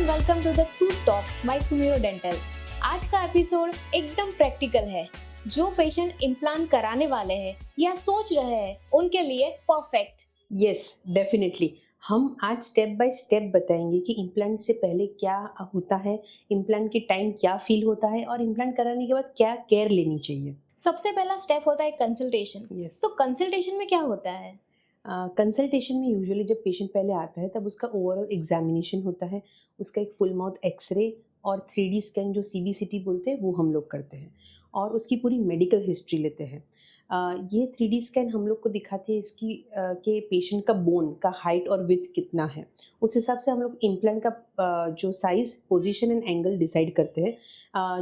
Welcome to the two talks by Sumero dental. आज का episode एकदम प्रैक्टिकल है। जो पेशेंट इम्प्लांट कराने वाले हैं या सोच रहे हैं उनके लिए परफेक्ट। Yes definitely. हम आज स्टेप बाय स्टेप बताएंगे कि इम्प्लांट से पहले क्या होता है, इम्प्लांट के टाइम क्या फील होता है और इम्प्लांट कराने के बाद क्या केयर लेनी चाहिए। सबसे पहला स्टेप होता है कंसल्टेशन। यस। तो कंसल्टेशन में क्या होता है? कंसल्टेशन में यूजुअली जब पेशेंट पहले आता है तब उसका ओवरऑल एग्जामिनेशन होता है। उसका एक फुल माउथ एक्सरे और 3D स्कैन जो CBCT बोलते हैं वो हम लोग करते हैं और उसकी पूरी मेडिकल हिस्ट्री लेते हैं। ये 3D स्कैन हम लोग को दिखाती है इसकी कि पेशेंट का बोन का हाइट और विड्थ कितना है। उस हिसाब से हम लोग इम्प्लांट का जो size, position and angle decide करते हैं,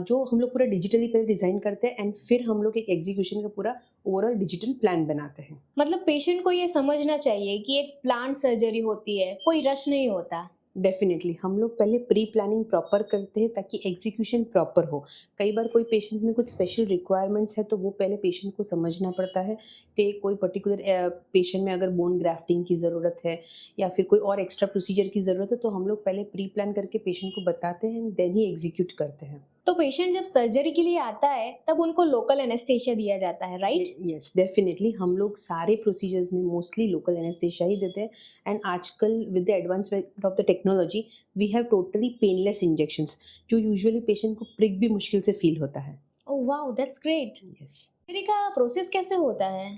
जो हम लोग पूरा डिजिटली पहले डिज़ाइन करते हैं एंड फिर हम लोग एक एग्जीक्यूशन का पूरा ओवरऑल डिजिटल प्लान बनाते हैं। मतलब पेशेंट को ये समझना चाहिए कि एक प्लांट सर्जरी होती है, कोई रश नहीं होता। डेफिनेटली हम लोग पहले प्री प्लानिंग प्रॉपर करते हैं ताकि एग्जीक्यूशन प्रॉपर हो। कई बार कोई पेशेंट में कुछ स्पेशल रिक्वायरमेंट्स है तो वो पहले पेशेंट को समझना पड़ता है कि कोई पर्टिकुलर पेशेंट में अगर बोन ग्राफ्टिंग की ज़रूरत है या फिर कोई और एक्स्ट्रा प्रोसीजर की ज़रूरत है तो हम लोग पहले प्री प्लान करके पेशेंट को बताते हैं देन ही एग्जीक्यूट करते हैं। तो पेशेंट जब सर्जरी के लिए आता है तब उनको लोकल एनेस्थेसिया दिया जाता है, राइट? यस डेफिनेटली हम लोग सारे प्रोसीजर्स में मोस्टली लोकल एनेस्थेसिया ही देते हैं एंड आजकल with the advancement of the technology we have totally painless injections जो यूजुअली पेशेंट को प्रिक भी मुश्किल से फील होता है। Oh wow, that's great. Yes. Surgery का प्रोसेस कैसे होता है?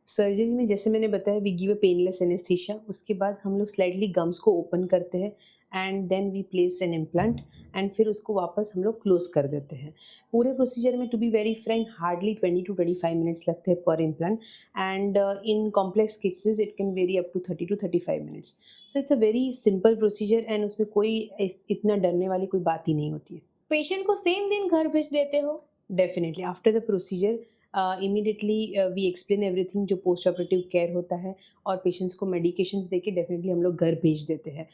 सर्जरी में जैसे मैंने बताया we give a painless anaesthesia. उसके बाद हम लोग स्लाइटली गम्स को ओपन करते हैं and then we place an implant and फिर उसको वापस हम लोग क्लोज कर देते हैं। पूरे प्रोसीजर में to be very frank hardly 20 to 25 minutes लगते हैं पर implant and in complex cases it can vary up to 30 to 35 minutes. So it's a very simple procedure and उसमें कोई इतना डरने वाली कोई बात ही नहीं होती है। पेशेंट को सेम दिन घर भेज देते हो? Definitely after the procedure immediately we explain everything जो पोस्ट ऑपरेटिव केयर होता है और पेशेंट्स को मेडिकेशंस देके डेफिनेटली हम लोग घर भेज देते हैं।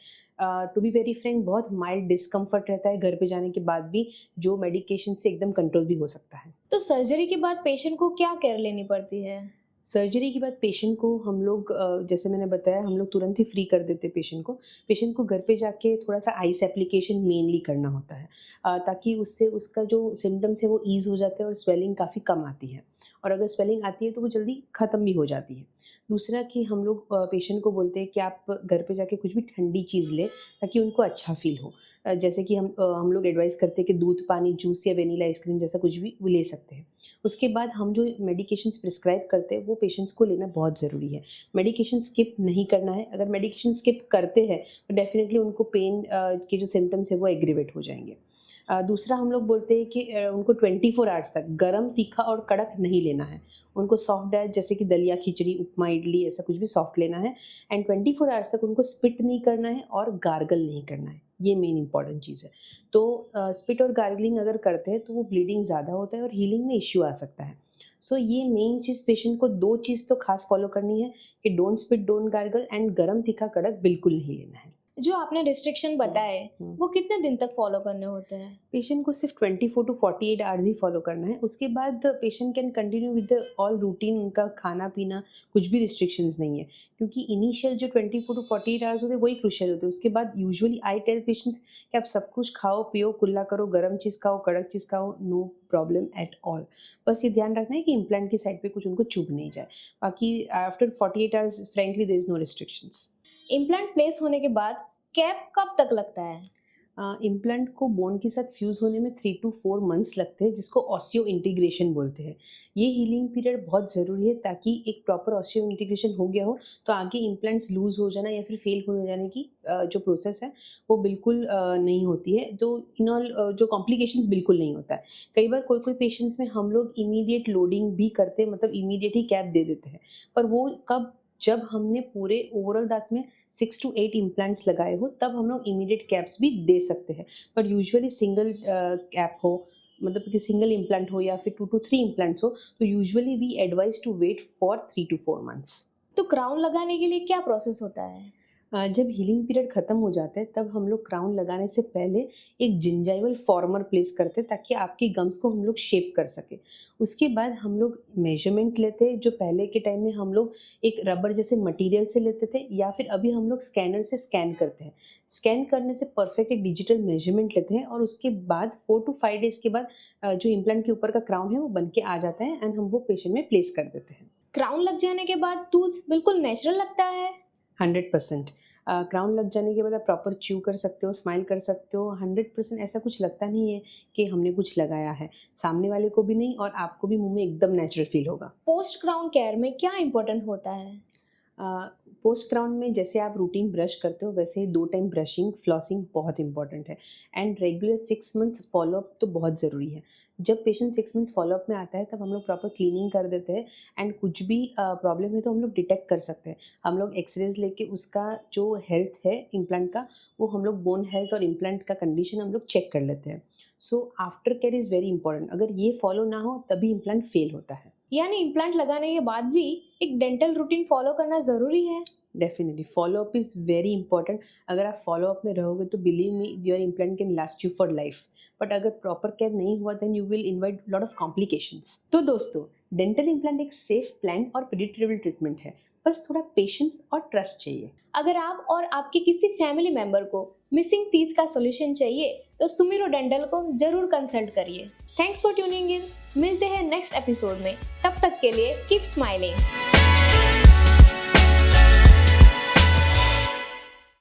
टू बी वेरी फ्रैंक बहुत माइल्ड डिस्कम्फर्ट रहता है घर पे जाने के बाद भी, जो मेडिकेशन से एकदम कंट्रोल भी हो सकता है। तो सर्जरी के बाद पेशेंट को क्या केयर लेनी पड़ती है? सर्जरी के बाद पेशेंट को हम लोग जैसे मैंने बताया हम लोग तुरंत ही फ्री कर देते पेशेंट को घर पे जाके थोड़ा सा आइस एप्लीकेशन मेनली करना होता है, ताकि उससे उसका जो सिम्टम्स है वो ईज़ हो जाते हैं और स्वेलिंग काफ़ी कम आती है और अगर स्वेलिंग आती है तो वो जल्दी ख़त्म भी हो जाती है। दूसरा कि हम लोग पेशेंट को बोलते हैं कि आप घर पे जाके कुछ भी ठंडी चीज़ लें ताकि उनको अच्छा फ़ील हो। जैसे कि हम लोग एडवाइस करते हैं कि दूध, पानी, जूस या वेनिला आइसक्रीम जैसा कुछ भी वो ले सकते हैं। उसके बाद हम जो मेडिकेशंस प्रिस्क्राइब करते हैं वो पेशेंट्स को लेना बहुत ज़रूरी है। मेडिकेशन स्किप नहीं करना है। अगर मेडिकेशन स्किप करते हैं तो डेफ़िनेटली उनको पेन के जो सिम्पटम्स है वो एग्रीवेट हो जाएँगे। दूसरा हम लोग बोलते हैं कि उनको 24 आवर्स तक गरम, तीखा और कड़क नहीं लेना है। उनको सॉफ्ट डाइट जैसे कि दलिया, खिचड़ी, उपमा, इडली ऐसा कुछ भी सॉफ्ट लेना है एंड 24 आवर्स तक उनको स्पिट नहीं करना है और गार्गल नहीं करना है। ये मेन इंपॉर्टेंट चीज़ है। तो स्पिट और गार्गलिंग अगर करते हैं तो वो ब्लीडिंग ज़्यादा होता है और हीलिंग में इश्यू आ सकता है। सो ये मेन चीज़ पेशेंट को 2 चीज़ तो खास फॉलो करनी है कि don't spit, don't gargle and गरम, तीखा, कड़क बिल्कुल नहीं लेना है। जो आपने रिस्ट्रिक्शन बताए हुँ। वो कितने दिन तक फॉलो करने होते हैं? पेशेंट को सिर्फ 24 टू 48 आवर्स ही फॉलो करना है। उसके बाद patient can continue with all routine, उनका खाना-पीना कुछ भी रिस्ट्रिक्शंस नहीं है। क्योंकि इनिशियल जो 24 टू 48 आवर्स होते हैं वही क्रूशियल होते हैं। उसके बाद यूजुअली आई टेल पेशेंट्स कि आप सब कुछ खाओ, पियो, कुल्ला करो, गरम चीज़ खाओ, कड़क चीज़ खाओ, नो प्रॉब्लम एट ऑल। बस ये ध्यान रखना है कि इम्प्लांट की साइड पे कुछ उनको चुभ नहीं जाए। बाकी after 48 hours frankly there is no restrictions. Implant place होने के बाद कैप कब तक लगता है? इम्प्लांट को बोन के साथ फ्यूज़ होने में 3 to 4 मंथ्स लगते हैं जिसको ऑस्टियो इंटीग्रेशन बोलते हैं। ये हीलिंग पीरियड बहुत ज़रूरी है ताकि एक प्रॉपर ऑस्टियो इंटीग्रेशन हो गया हो तो आगे इम्प्लांट्स लूज़ हो जाना या फिर फेल हो जाने की जो प्रोसेस है वो बिल्कुल नहीं होती है। तो इन ऑल जो कॉम्प्लिकेशंस बिल्कुल नहीं होता है। कई बार कोई पेशेंट्स में हम लोग इमीडिएट लोडिंग भी करते हैं, मतलब इमीडिएट ही कैप दे देते हैं। पर वो कब, जब हमने पूरे ओवरऑल दाँत में 6 to 8 इम्प्लांट्स लगाए हो तब हम लोग इमीडिएट कैप्स भी दे सकते हैं। बट यूजुअली सिंगल कैप हो, मतलब कि सिंगल इम्प्लांट हो या फिर 2 to 3 इम्प्लांट्स हो तो usually we advise to wait for 3 to 4 months. तो क्राउन लगाने के लिए क्या प्रोसेस होता है? जब हीलिंग पीरियड ख़त्म हो जाता है तब हम लोग क्राउन लगाने से पहले एक जिंजाइवल फॉर्मर प्लेस करते हैं ताकि आपकी गम्स को हम लोग शेप कर सके। उसके बाद हम लोग मेजरमेंट लेते हैं, जो पहले के टाइम में हम लोग एक रबर जैसे मटेरियल से लेते थे या फिर अभी हम लोग स्कैनर से स्कैन करते हैं। स्कैन करने से परफेक्ट एक डिजिटल मेजरमेंट लेते हैं और उसके बाद 4 to 5 डेज़ के बाद जो इम्प्लांट के ऊपर का क्राउन है वो बन के आ जाता है एंड हम वो पेशेंट में प्लेस कर देते हैं। क्राउन लग जाने के बाद टूथ बिल्कुल नेचुरल लगता है। 100%। क्राउन लग जाने के बाद आप प्रॉपर च्यू कर सकते हो, स्माइल कर सकते हो। 100% ऐसा कुछ लगता नहीं है कि हमने कुछ लगाया है, सामने वाले को भी नहीं और आपको भी मुंह में एकदम नेचुरल फील होगा। पोस्ट क्राउन केयर में क्या इंपॉर्टेंट होता है? पोस्ट क्राउन में जैसे आप रूटीन ब्रश करते हो वैसे ही 2 टाइम ब्रशिंग, फ्लॉसिंग बहुत इंपॉर्टेंट है एंड रेगुलर 6 मंथ फॉलोअप तो बहुत ज़रूरी है। जब पेशेंट 6 मंथ्स फॉलोअप में आता है तब हम लोग प्रॉपर क्लीनिंग कर देते हैं एंड कुछ भी प्रॉब्लम है तो हम लोग डिटेक्ट कर सकते हैं। हम लोग एक्सरेज लेके उसका जो हेल्थ है इम्प्लांट का, वो हम लोग बोन हेल्थ और इम्प्लांट का कंडीशन हम लोग चेक कर लेते हैं। So after care is very important. अगर ये फॉलो ना हो तभी इम्प्लांट फेल होता है। यानी इम्प्लांट लगाने के बाद भी एक डेंटल रूटीन फॉलो करना ज़रूरी है। Definitely follow up is very important. अगर आप फॉलोअप में रहोगे तो believe me your implant can last you for life, but अगर प्रॉपर केयर नहीं हुआ then you will invite lot of complications. तो दोस्तों, डेंटल इम्प्लांट एक सेफ, प्लान और प्रिडिक्टेबल ट्रीटमेंट है, बस थोड़ा पेशेंस और ट्रस्ट चाहिए। अगर आप और आपके किसी फैमिली मेंबर को मिसिंग टीथ का सॉल्यूशन चाहिए तो सुमिरो डेंटल को जरूर कंसल्ट करिए। Thanks for tuning in. मिलते हैं नेक्स्ट एपिसोड में, तब तक के लिए कीप स्माइलिंग।